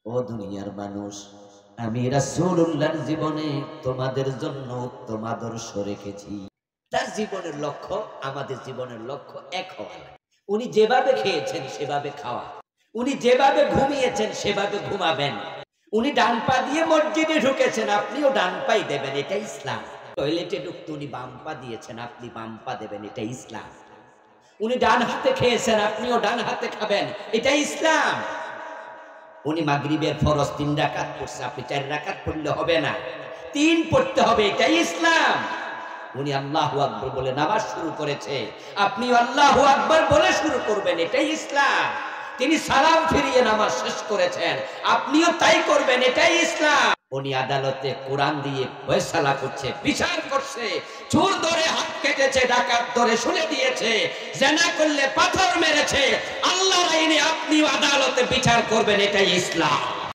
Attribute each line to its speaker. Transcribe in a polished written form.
Speaker 1: ও দুনিয়ার মানুষ, আমি রাসূলুল্লাহর জীবনে তোমাদের জন্য উত্তম আদর্শ রেখেছি। তার জীবনের লক্ষ্য আমাদের জীবনের লক্ষ্য এক হওয়া। উনি যেভাবে খেয়েছেন সেভাবে খাওয়া, উনি যেভাবে ঘুমিয়েছেন সেভাবে ঘুমাবেন, উনি ডান পা দিয়ে মসজিদে ঢুকেছেন, আপনিও ডান পাই দেবেন, এটা ইসলাম। টয়লেটে ঢুকতে উনি বাম পা দিয়েছেন, আপনি বাম পা দেবেন, এটা ইসলাম। উনি ডান হাতে খেয়েছেন, আপনিও ডান হাতে খাবেন, এটা ইসলাম। উনি মাগরিবের ফরজ 3 রাকাত পড়ছে, আপনি 4 রাকাত পড়লে হবে না, 3 পড়তে হবে, এটাই ইসলাম। উনি আল্লাহু আকবার বলে নামাজ শুরু করেছে, আপনি আল্লাহু আকবার বলে শুরু করবেন, এটাই ইসলাম। তিনি সালাম ফিরিয়ে নামাজ শেষ করেছেন, আপনিও তাই করবেন, এটাই ইসলাম। উনি আদালতে কোরআন দিয়ে ফয়সালা করছে, বিচার করছে, চোর ধরে হাত কেটেছে, ডাকাত ধরে শুলে দিয়েছে, জেনা করলে পাথর মেরেছে, আল্লাহর আইনে আপনিও আদালতে বিচার করবেন, এটাই ইসলাম।